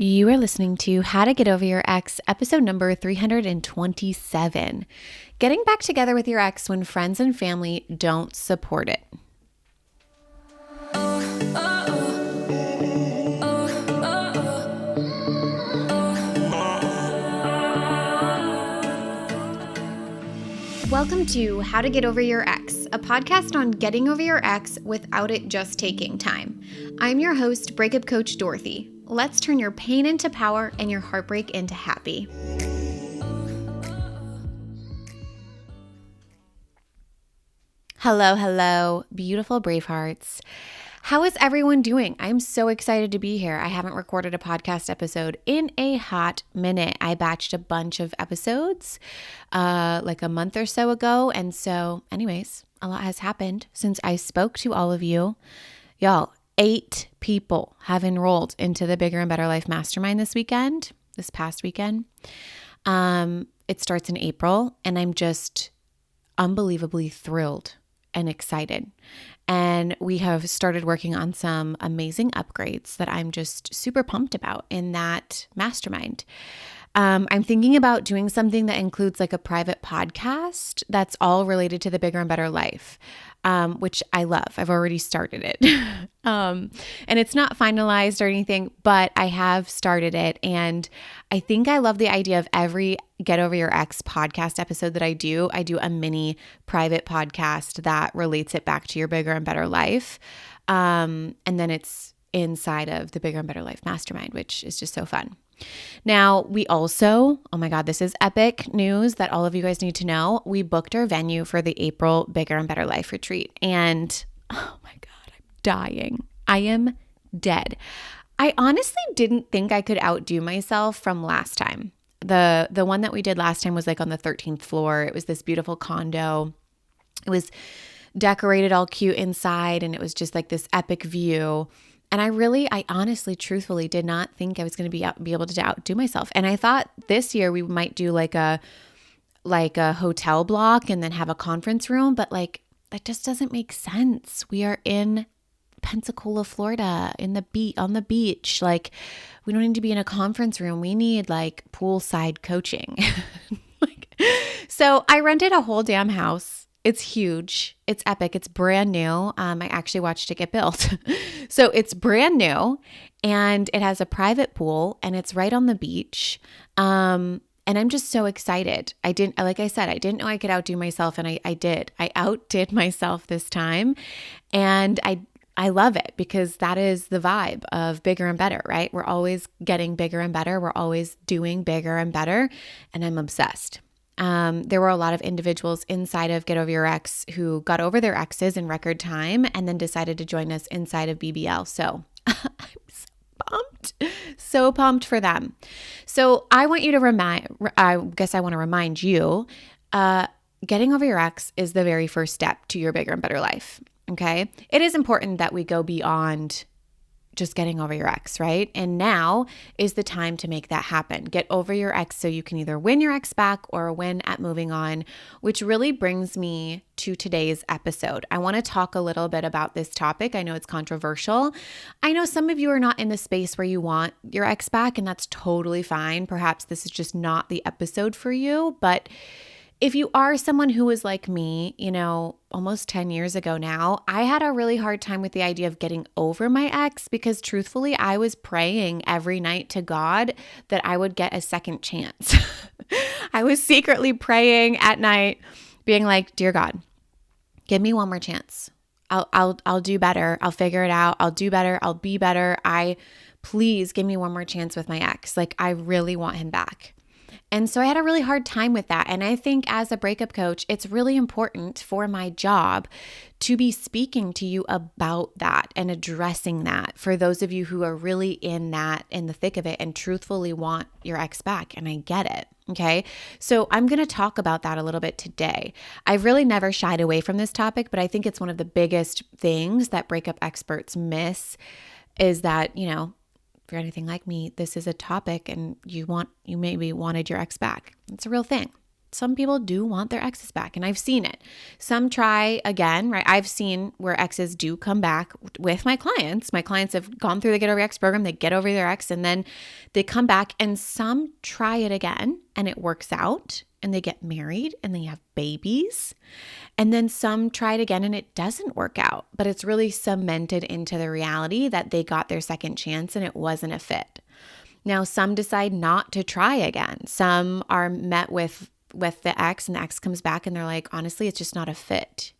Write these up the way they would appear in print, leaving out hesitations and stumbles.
You are listening to How to Get Over Your Ex, episode number 327. Getting back together with your ex when friends and family don't support it. Welcome to How to Get Over Your Ex, a podcast on getting over your ex without it just taking time. I'm your host, breakup coach Dorothy. Let's turn your pain into power and your heartbreak into happy. Hello, beautiful Bravehearts. How is everyone doing? I'm so excited to be here. I haven't recorded a podcast episode in a hot minute. I batched a bunch of episodes like a month or so ago. And so anyways, a lot has happened since I spoke to all of you. Y'all, 8 people have enrolled into the Bigger and Better Life Mastermind this past weekend. It starts in April, and I'm just unbelievably thrilled and excited. And we have started working on some amazing upgrades that I'm just super pumped about in that mastermind. I'm thinking about doing something that includes like a private podcast that's all related to the Bigger and Better Life, which I love. I've already started it. And it's not finalized or anything, but I have started it. And I think I love the idea of every Get Over Your Ex podcast episode that I do a mini private podcast that relates it back to your Bigger and Better Life. And then it's inside of the Bigger and Better Life Mastermind, which is just so fun. Now, we also, oh my God, this is epic news that all of you guys need to know. We booked our venue for the April Bigger and Better Life retreat. And oh my God, I'm dying. I am dead. I honestly didn't think I could outdo myself from last time. The one that we did last time was like on the 13th floor. It was this beautiful condo. It was decorated all cute inside, and it was just like this epic view. And I honestly, truthfully did not think I was going to be able to outdo myself. And I thought this year we might do like a hotel block and then have a conference room, but like that just doesn't make sense. We are in Pensacola, Florida, on the beach. Like, we don't need to be in a conference room. We need like poolside coaching. So I rented a whole damn house. It's huge. It's epic. It's brand new. I actually watched it get built. So it's brand new, and it has a private pool, and it's right on the beach. And I'm just so excited. Like I said, I didn't know I could outdo myself, and I did. I outdid myself this time, and I love it because that is the vibe of bigger and better, right? We're always getting bigger and better. We're always doing bigger and better, and I'm obsessed. There were a lot of individuals inside of Get Over Your Ex who got over their exes in record time and then decided to join us inside of BBL. So I'm so pumped for them. So I want you to I want to remind you, getting over your ex is the very first step to your bigger and better life. Okay. It is important that we go beyond just getting over your ex, right? And now is the time to make that happen. Get over your ex so you can either win your ex back or win at moving on, which really brings me to today's episode. I want to talk a little bit about this topic. I know it's controversial. I know some of you are not in the space where you want your ex back, and that's totally fine. Perhaps this is just not the episode for you, but if you are someone who was like me, almost 10 years ago now, I had a really hard time with the idea of getting over my ex because truthfully, I was praying every night to God that I would get a second chance. I was secretly praying at night, being like, "Dear God, give me one more chance. I'll do better. I'll figure it out. I'll do better. I'll be better. Please give me one more chance with my ex. Like, I really want him back." And so I had a really hard time with that. And I think as a breakup coach, it's really important for my job to be speaking to you about that and addressing that for those of you who are really in the thick of it and truthfully want your ex back. And I get it. Okay. So I'm going to talk about that a little bit today. I've really never shied away from this topic, but I think it's one of the biggest things that breakup experts miss is that, if you're anything like me, this is a topic and you maybe wanted your ex back. It's a real thing. some people do want their exes back, and I've seen it. Some try again, right? I've seen where exes do come back with my clients. My clients have gone through the Get Over Your Ex program, they get over their ex, and then they come back, and some try it again and it works out and they get married and they have babies. And then some try it again and it doesn't work out, but it's really cemented into the reality that they got their second chance and it wasn't a fit. Now, some decide not to try again. Some are met with the ex, and the ex comes back and they're like, honestly, it's just not a fit.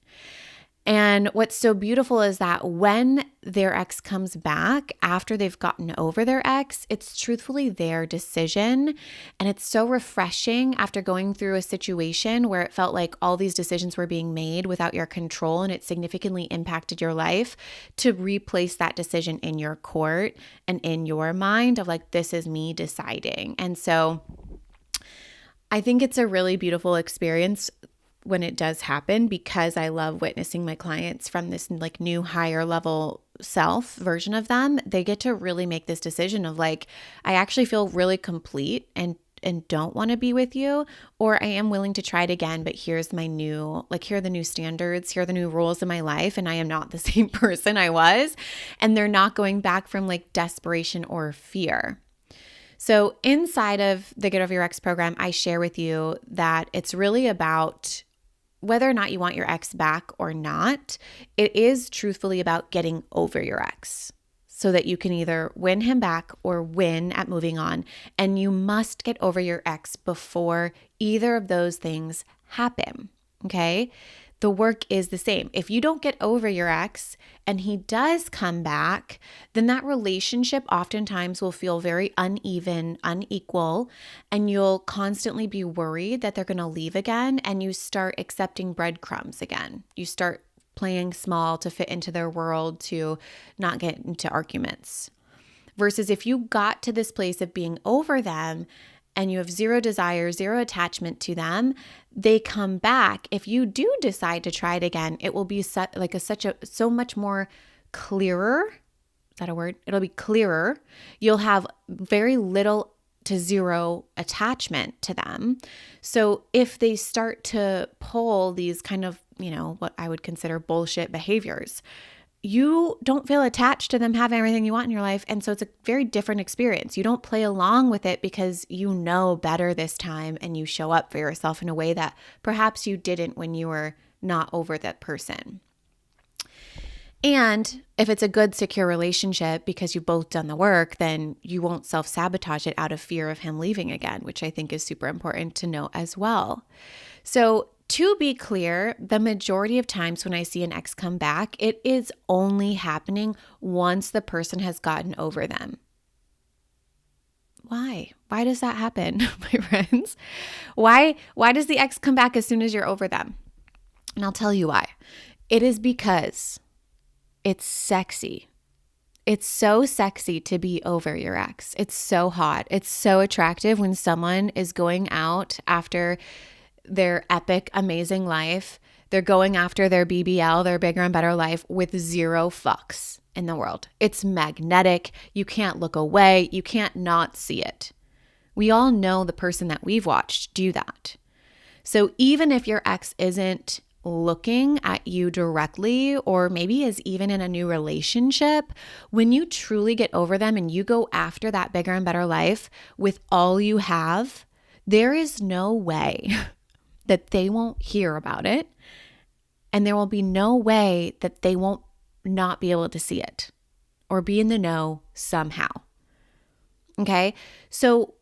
And what's so beautiful is that when their ex comes back after they've gotten over their ex, it's truthfully their decision. And it's so refreshing after going through a situation where it felt like all these decisions were being made without your control and it significantly impacted your life, to replace that decision in your court and in your mind of like, this is me deciding. And so I think it's a really beautiful experience when it does happen, because I love witnessing my clients from this like new higher level self version of them. They get to really make this decision of like, I actually feel really complete and don't want to be with you, or I am willing to try it again, but here's my new, like, here are the new standards, here are the new rules in my life, and I am not the same person I was. And they're not going back from like desperation or fear. So inside of the Get Over Your Ex program, I share with you that it's really about whether or not you want your ex back or not. It is truthfully about getting over your ex so that you can either win him back or win at moving on. And you must get over your ex before either of those things happen, okay? The work is the same. If you don't get over your ex and he does come back, then that relationship oftentimes will feel very uneven, unequal, and you'll constantly be worried that they're going to leave again, and you start accepting breadcrumbs again. You start playing small to fit into their world, to not get into arguments. Versus if you got to this place of being over them and you have zero desire, zero attachment to them, they come back. If you do decide to try it again, it will be so much more clearer. Is that a word? It'll be clearer. You'll have very little to zero attachment to them. So if they start to pull these kind of, what I would consider bullshit behaviors, you don't feel attached to them having everything you want in your life. And so it's a very different experience. You don't play along with it because you know better this time, and you show up for yourself in a way that perhaps you didn't when you were not over that person. And if it's a good, secure relationship because you've both done the work, then you won't self-sabotage it out of fear of him leaving again, which I think is super important to know as well. So to be clear, the majority of times when I see an ex come back, it is only happening once the person has gotten over them. Why? Why does that happen, my friends? Why does the ex come back as soon as you're over them? And I'll tell you why. It is because it's sexy. It's so sexy to be over your ex. It's so hot. It's so attractive when someone is going out after their epic, amazing life. They're going after their BBL, their bigger and better life, with zero fucks in the world. It's magnetic. You can't look away. You can't not see it. We all know the person that we've watched do that. So even if your ex isn't looking at you directly, or maybe is even in a new relationship, when you truly get over them and you go after that bigger and better life with all you have, there is no way that they won't hear about it, and there will be no way that they won't not be able to see it or be in the know somehow. Okay, so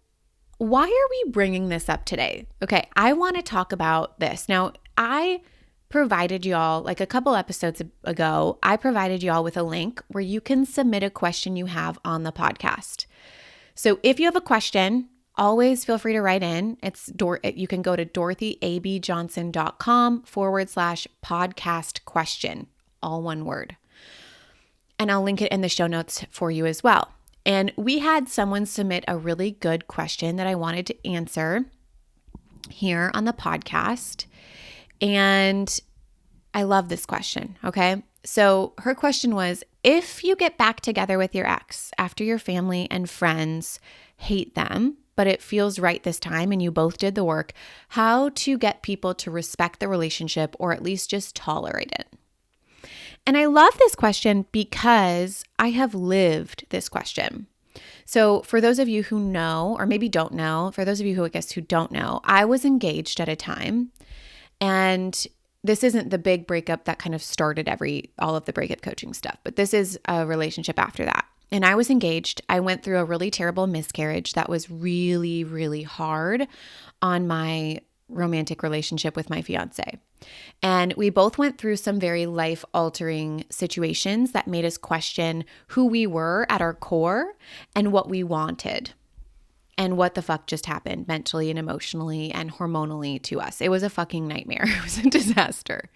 why are we bringing this up today? Okay, I want to talk about this. Now, I provided y'all, like a couple episodes ago, I provided y'all with a link where you can submit a question you have on the podcast. So if you have a question, always feel free to write in. You can go to dorothyabjohnson.com/podcast question, all one word. And I'll link it in the show notes for you as well. And we had someone submit a really good question that I wanted to answer here on the podcast. And I love this question, okay? So her question was, if you get back together with your ex after your family and friends hate them, but it feels right this time and you both did the work, how to get people to respect the relationship or at least just tolerate it. And I love this question because I have lived this question. So for those of you who know, or maybe don't know, for those of you who I guess who don't know, I was engaged at a time, and this isn't the big breakup that kind of started all of the breakup coaching stuff, but this is a relationship after that. And I was engaged. I went through a really terrible miscarriage that was really, really hard on my romantic relationship with my fiance. And we both went through some very life-altering situations that made us question who we were at our core and what we wanted and what the fuck just happened mentally and emotionally and hormonally to us. It was a fucking nightmare. It was a disaster.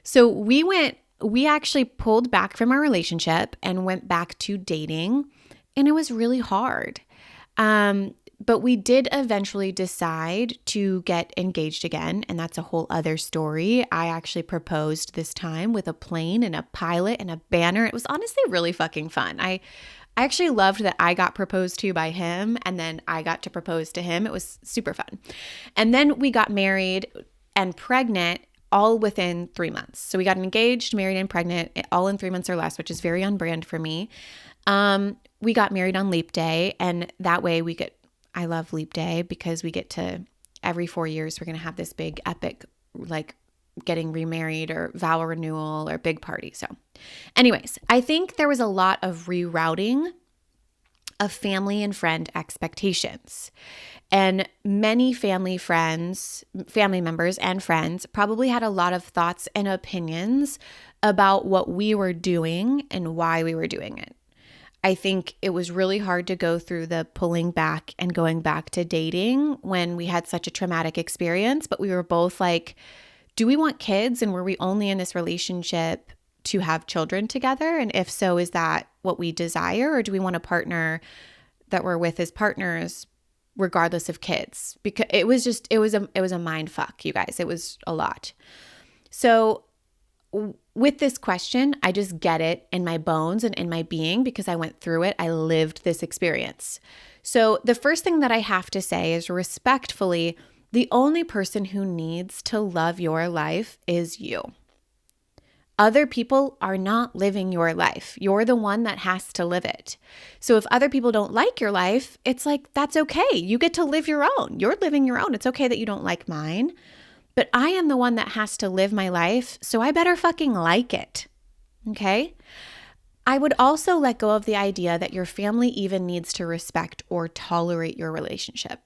So we actually pulled back from our relationship and went back to dating, and it was really hard. But we did eventually decide to get engaged again, and that's a whole other story. I actually proposed this time with a plane and a pilot and a banner. It was honestly really fucking fun. I actually loved that I got proposed to by him, and then I got to propose to him. It was super fun. And then we got married and pregnant all within 3 months. So we got engaged, married, and pregnant all in 3 months or less, which is very on brand for me. We got married on Leap Day, and that way I love Leap Day because we get to, every 4 years, we're going to have this big epic, like getting remarried or vow renewal or big party. So anyways, I think there was a lot of rerouting of family and friend expectations. And many family members and friends probably had a lot of thoughts and opinions about what we were doing and why we were doing it. I think it was really hard to go through the pulling back and going back to dating when we had such a traumatic experience, but we were both like, do we want kids? And were we only in this relationship to have children together? And if so, is that what we desire? Or do we want a partner that we're with as partners regardless of kids? Because it was a mind fuck, you guys. It was a lot. So with this question, I just get it in my bones and in my being because I went through it. I lived this experience. So the first thing that I have to say is respectfully, the only person who needs to love your life is you. Other people are not living your life. You're the one that has to live it. So if other people don't like your life, it's like, that's okay. You get to live your own. You're living your own. It's okay that you don't like mine. But I am the one that has to live my life, so I better fucking like it. Okay? I would also let go of the idea that your family even needs to respect or tolerate your relationship.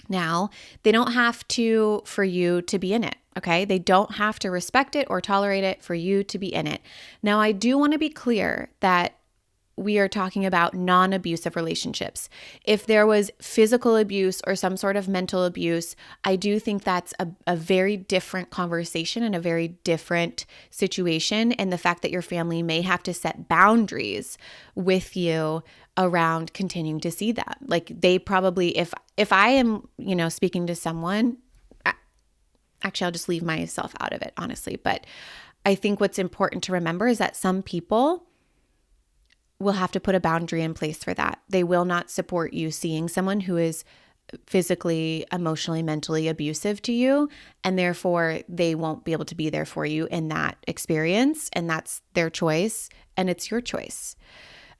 Now, they don't have to for you to be in it, okay? They don't have to respect it or tolerate it for you to be in it. Now, I do want to be clear that we are talking about non-abusive relationships. If there was physical abuse or some sort of mental abuse, I do think that's a very different conversation and a very different situation. And the fact that your family may have to set boundaries with you around continuing to see that. Like they probably, if I am, speaking to someone, actually, I'll just leave myself out of it, honestly. But I think what's important to remember is that some people will have to put a boundary in place for that. They will not support you seeing someone who is physically, emotionally, mentally abusive to you, and therefore they won't be able to be there for you in that experience, and that's their choice, and it's your choice.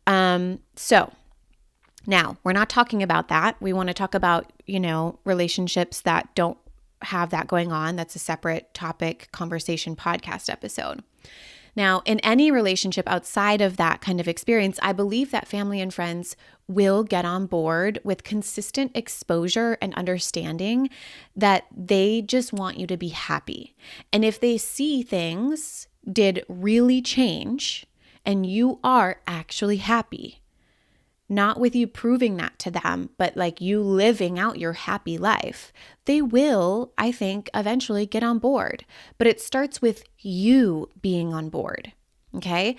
So now we're not talking about that. We want to talk about, relationships that don't have that going on. That's a separate topic, conversation, podcast episode. Now, in any relationship outside of that kind of experience, I believe that family and friends will get on board with consistent exposure and understanding that they just want you to be happy. And if they see things did really change and you are actually happy, not with you proving that to them, but like you living out your happy life, they will, I think, eventually get on board. But it starts with you being on board, okay?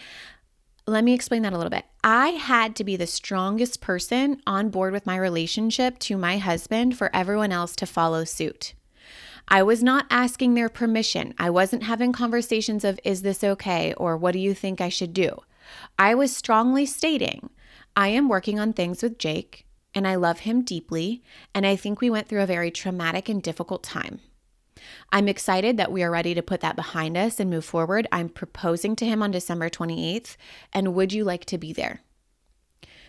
Let me explain that a little bit. I had to be the strongest person on board with my relationship to my husband for everyone else to follow suit. I was not asking their permission. I wasn't having conversations of, is this okay? Or what do you think I should do? I was strongly stating, I am working on things with Jake, and I love him deeply, and I think we went through a very traumatic and difficult time. I'm excited that we are ready to put that behind us and move forward. I'm proposing to him on December 28th, and would you like to be there?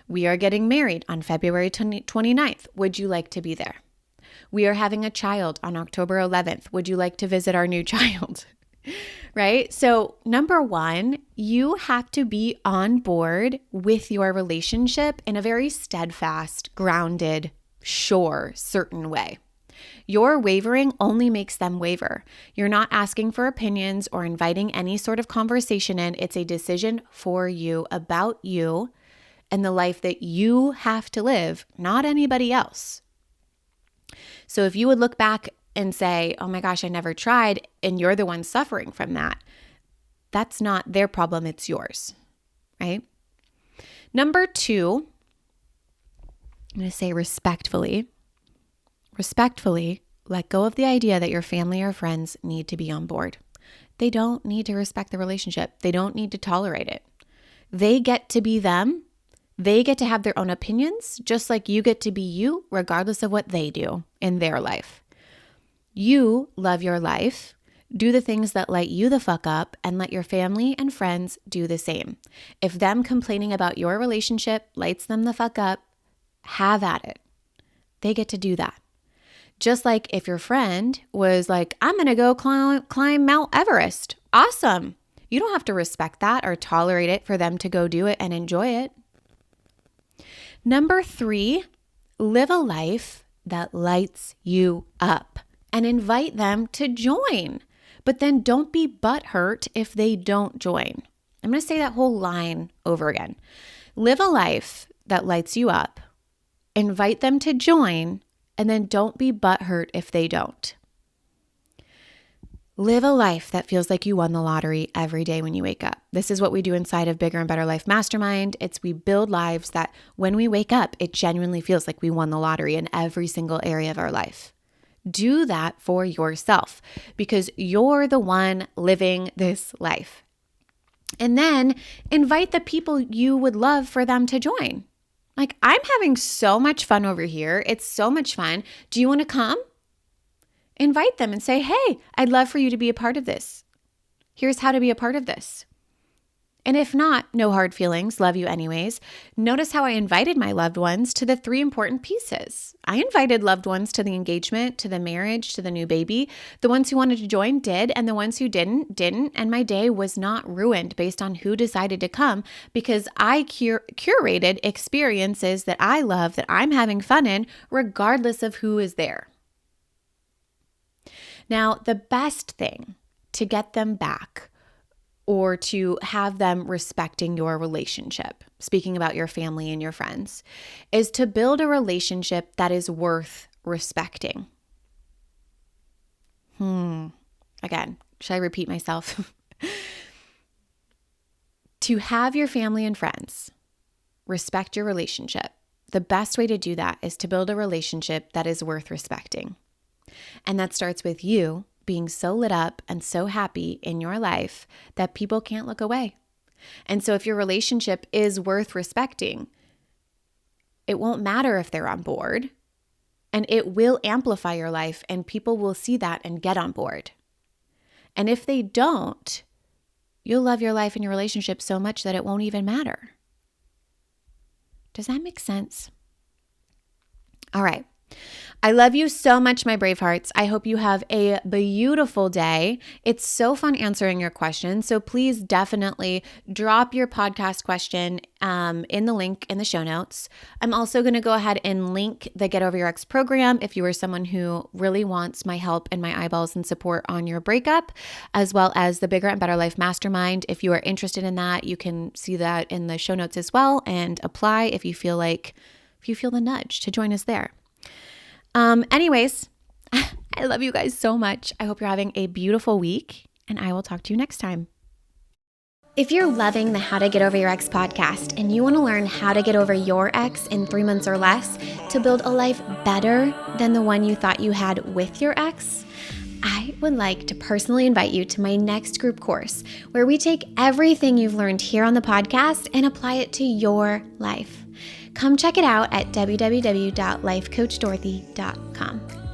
We are getting married on February 29th. Would you like to be there? We are having a child on October 11th. Would you like to visit our new child? Right? So, number one, you have to be on board with your relationship in a very steadfast, grounded, sure, certain way. Your wavering only makes them waver. You're not asking for opinions or inviting any sort of conversation in. It's a decision for you, about you, and the life that you have to live, not anybody else. So if you would look back and say, oh my gosh, I never tried, and you're the one suffering from that, that's not their problem, it's yours, right? Number two, I'm going to say respectfully, let go of the idea that your family or friends need to be on board. They don't need to respect the relationship. They don't need to tolerate it. They get to be them. They get to have their own opinions, just like you get to be you, regardless of what they do in their life. You love your life, do the things that light you the fuck up, and let your family and friends do the same. If them complaining about your relationship lights them the fuck up, have at it. They get to do that. Just like if your friend was like, I'm going to go climb Mount Everest. Awesome. You don't have to respect that or tolerate it for them to go do it and enjoy it. Number three, live a life that lights you up and invite them to join. But then don't be butthurt if they don't join. I'm going to say that whole line over again. Live a life that lights you up, invite them to join, and then don't be butthurt if they don't. Live a life that feels like you won the lottery every day when you wake up. This is what we do inside of Bigger and Better Life Mastermind. We build lives that when we wake up, it genuinely feels like we won the lottery in every single area of our life. Do that for yourself because you're the one living this life. And then invite the people you would love for them to join. Like, I'm having so much fun over here. It's so much fun. Do you want to come? Invite them and say, hey, I'd love for you to be a part of this. Here's how to be a part of this. And if not, no hard feelings, love you anyways. Notice how I invited my loved ones to the 3 important pieces. I invited loved ones to the engagement, to the marriage, to the new baby. The ones who wanted to join did, and the ones who didn't. And my day was not ruined based on who decided to come because I curated experiences that I love, that I'm having fun in, regardless of who is there. Now, the best thing to get them back or to have them respecting your relationship, speaking about your family and your friends, is to build a relationship that is worth respecting. Again, should I repeat myself? To have your family and friends respect your relationship, the best way to do that is to build a relationship that is worth respecting. And that starts with you being so lit up and so happy in your life that people can't look away. And so if your relationship is worth respecting, it won't matter if they're on board, and it will amplify your life and people will see that and get on board. And if they don't, you'll love your life and your relationship so much that it won't even matter. Does that make sense? All right. I love you so much, my brave hearts. I hope you have a beautiful day. It's so fun answering your questions. So please definitely drop your podcast question in the link in the show notes. I'm also going to go ahead and link the Get Over Your Ex program if you are someone who really wants my help and my eyeballs and support on your breakup, as well as the Bigger and Better Life Mastermind. If you are interested in that, you can see that in the show notes as well and apply if you feel the nudge to join us there. Anyways, I love you guys so much. I hope you're having a beautiful week, and I will talk to you next time. If you're loving the How to Get Over Your Ex podcast and you want to learn how to get over your ex in 3 months or less to build a life better than the one you thought you had with your ex, I would like to personally invite you to my next group course, where we take everything you've learned here on the podcast and apply it to your life. Come check it out at www.lifecoachdorothy.com.